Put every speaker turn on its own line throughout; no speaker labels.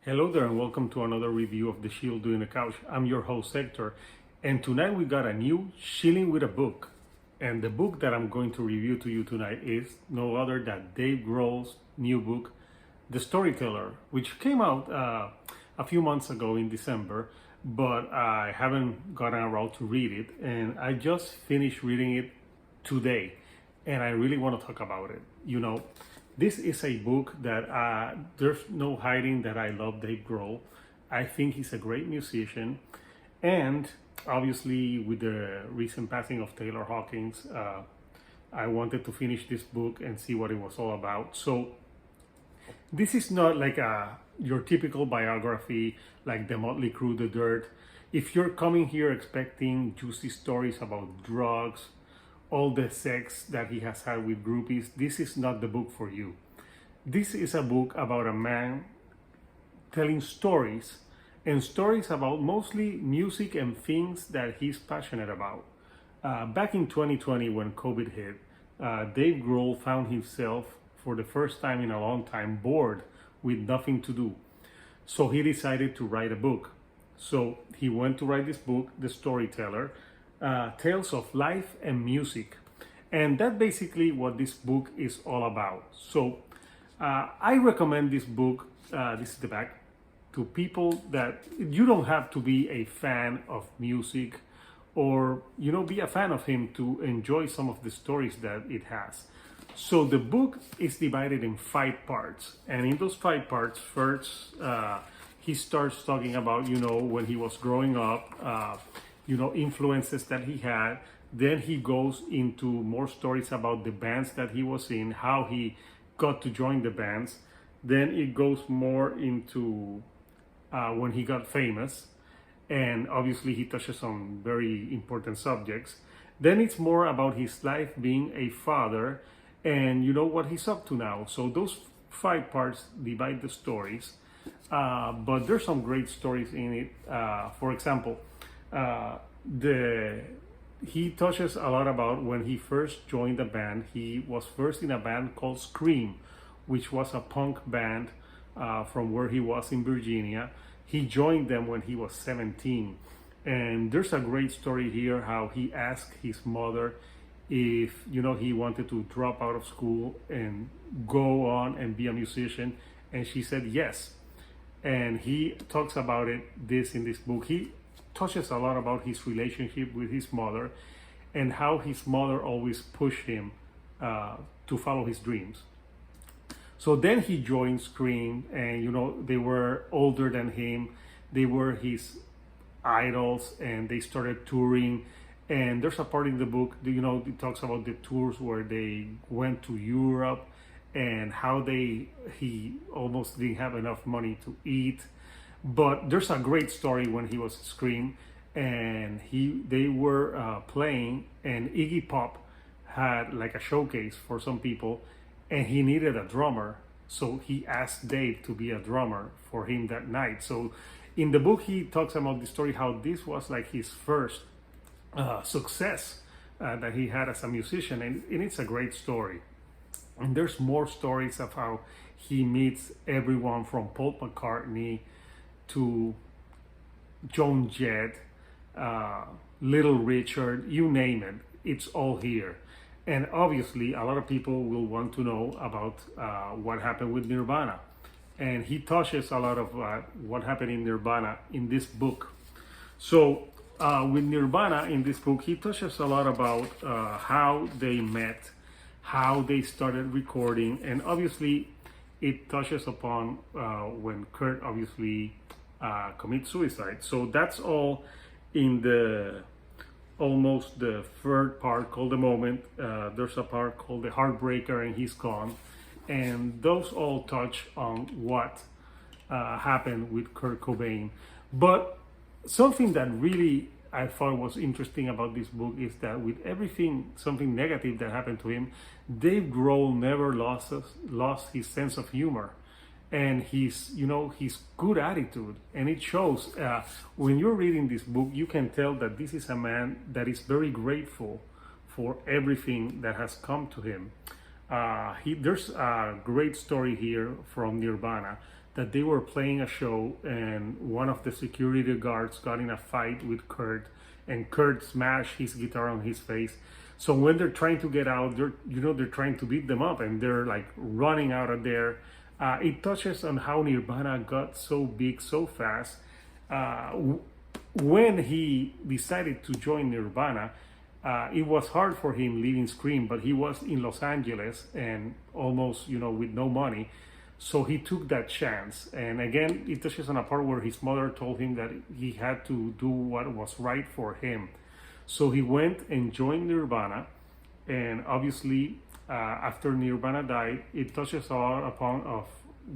Hello there and welcome to another review of The Shield Doing the Couch. I'm your host Hector, and tonight we got a new Chilling with a Book. And the book that I'm going to review to you tonight is no other than Dave Grohl's new book, The Storyteller, which came out a few months ago in December, but I haven't gotten around to read it, and I just finished reading it today, and I really want to talk about it. This is a book that there's no hiding that I love Dave Grohl. I think he's a great musician. And obviously, with the recent passing of Taylor Hawkins, I wanted to finish this book and see what it was all about. So this is not like your typical biography like The Motley Crue, The Dirt. If you're coming here expecting juicy stories about drugs, all the sex that he has had with groupies, this is not the book for you. This is a book about a man telling stories, and stories about mostly music and things that he's passionate about. Back in 2020, when COVID hit, Dave Grohl found himself, for the first time in a long time, bored with nothing to do. So he decided to write a book. So he went to write this book, The Storyteller, Tales of Life and Music. And that's basically what this book is all about. So I recommend this book, this is the back, to people that you don't have to be a fan of music or, be a fan of him to enjoy some of the stories that it has. So the book is divided in 5 parts. And in those 5 parts, first, he starts talking about, when he was growing up, influences that he had. Then he goes into more stories about the bands that he was in, how he got to join the bands. Then it goes more into when he got famous, and obviously he touches on very important subjects. Then it's more about his life being a father and what he's up to now. So those 5 parts divide the stories, but there's some great stories in it. For example, he touches a lot about when he first joined the band. He was first in a band called Scream, which was a punk band from where he was in Virginia. He joined them when he was 17. And there's a great story here how he asked his mother if he wanted to drop out of school and go on and be a musician, and she said yes. And he talks about this in this book. He touches a lot about his relationship with his mother and how his mother always pushed him to follow his dreams. So then he joined Scream, and they were older than him. They were his idols, and they started touring. And there's a part in the book, it talks about the tours where they went to Europe and how he almost didn't have enough money to eat. But there's a great story when he was Scream, and they were playing, and Iggy Pop had like a showcase for some people, and he needed a drummer, so he asked Dave to be a drummer for him that night. So in the book he talks about the story how this was like his first success that he had as a musician, and it's a great story. And there's more stories of how he meets everyone from Paul McCartney to Joan Jett, Little Richard, you name it, it's all here. And obviously a lot of people will want to know about what happened with Nirvana, and he touches a lot of what happened in Nirvana in this book. So with Nirvana in this book, he touches a lot about how they met, how they started recording, and obviously it touches upon when Kurt obviously commits suicide. So that's all in almost the 3rd part called The Moment. There's a part called The Heartbreaker and He's Gone. And those all touch on what happened with Kurt Cobain. But something that really I thought was interesting about this book is that with something negative that happened to him, Dave Grohl never lost his sense of humor and his good attitude. And it shows when you're reading this book, you can tell that this is a man that is very grateful for everything that has come to him. There's a great story here from Nirvana that they were playing a show and one of the security guards got in a fight with Kurt, and Kurt smashed his guitar on his face. So when they're trying to get out, they're trying to beat them up, and they're like running out of there. It touches on how Nirvana got so big so fast. When he decided to join Nirvana, it was hard for him leaving Scream, but he was in Los Angeles and almost, with no money. So he took that chance. And again, it touches on a part where his mother told him that he had to do what was right for him. So he went and joined Nirvana. And obviously, after Nirvana died, it touches all upon of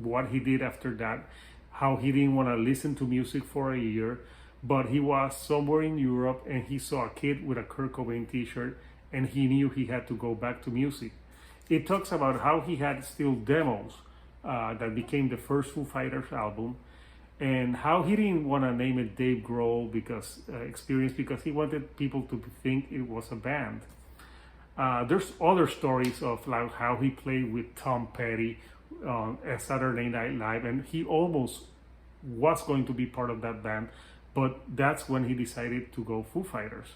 what he did after that, how he didn't want to listen to music for a year. But he was somewhere in Europe and he saw a kid with a Kurt Cobain t-shirt and he knew he had to go back to music. It talks about how he had still demos that became the first Foo Fighters album, and how he didn't want to name it Dave Grohl because he wanted people to think it was a band. There's other stories of like how he played with Tom Petty on Saturday Night Live, and he almost was going to be part of that band, but that's when he decided to go Foo Fighters.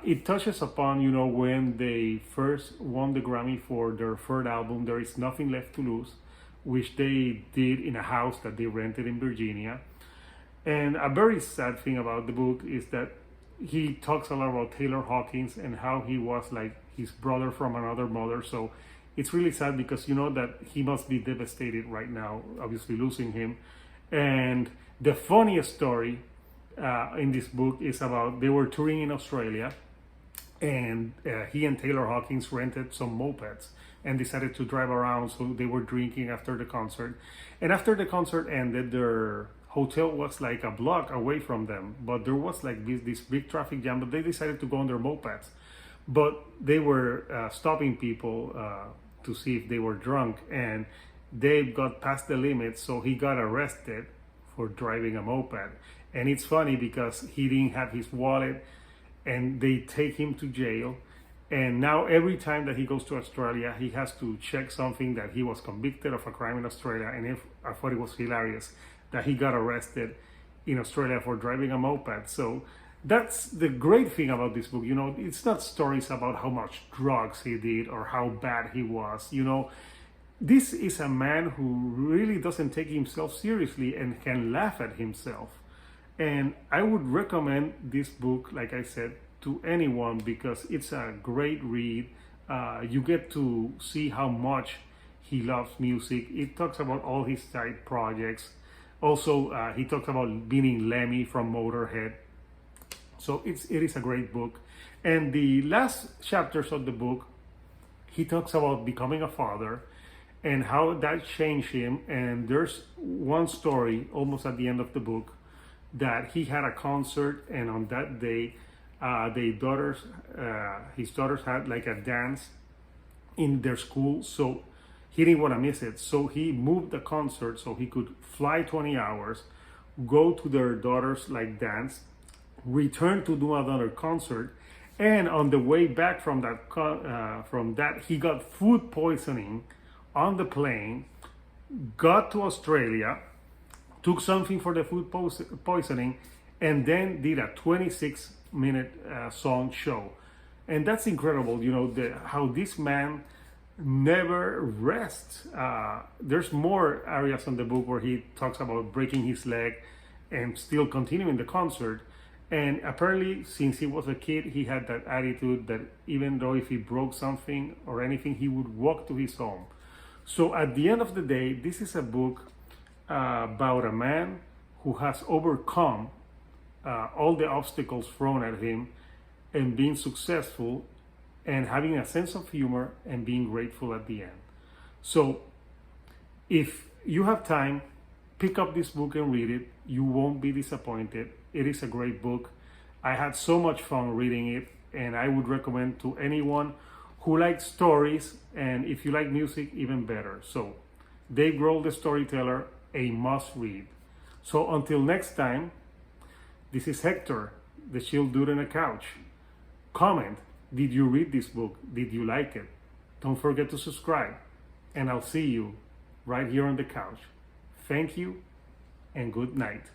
It touches upon, when they first won the Grammy for their third album, There Is Nothing Left to Lose, which they did in a house that they rented in Virginia. And a very sad thing about the book is that he talks a lot about Taylor Hawkins and how he was like his brother from another mother. So it's really sad because that he must be devastated right now, obviously losing him. And the funniest story in this book is about they were touring in Australia, and he and Taylor Hawkins rented some mopeds and decided to drive around. So they were drinking after the concert, and after the concert ended, their hotel was like a block away from them, but there was like this big traffic jam. But they decided to go on their mopeds, but they were stopping people to see if they were drunk, and they got past the limit, so he got arrested for driving a moped. And it's funny because he didn't have his wallet and they take him to jail. And now every time that he goes to Australia, he has to check something that he was convicted of a crime in Australia. And I thought it was hilarious that he got arrested in Australia for driving a moped. So that's the great thing about this book. It's not stories about how much drugs he did or how bad he was. This is a man who really doesn't take himself seriously and can laugh at himself. And I would recommend this book, like I said, to anyone because it's a great read. You get to see how much he loves music. It talks about all his side projects. Also, he talks about being Lemmy from Motorhead. So it is a great book. And the last chapters of the book, he talks about becoming a father and how that changed him. And there's one story almost at the end of the book that he had a concert, and on that day his daughters had like a dance in their school, so he didn't want to miss it. So he moved the concert so he could fly 20 hours, go to their daughters like dance, return to do another concert, and on the way back from that he got food poisoning on the plane, got to Australia, took something for the food poisoning, and then did a 26-minute song show. And that's incredible, how this man never rests. There's more areas on the book where he talks about breaking his leg and still continuing the concert. And apparently, since he was a kid, he had that attitude that even though if he broke something or anything, he would walk to his home. So at the end of the day, this is a book about a man who has overcome all the obstacles thrown at him and being successful and having a sense of humor and being grateful at the end. So if you have time, pick up this book and read it. You won't be disappointed. It is a great book. I had so much fun reading it, and I would recommend to anyone who likes stories, and if you like music, even better. So Dave Grohl, the Storyteller, a must read. So until next time, this is Hector, the chill dude on the couch. Comment, did you read this book? Did you like it? Don't forget to subscribe, and I'll see you right here on the couch. Thank you and good night.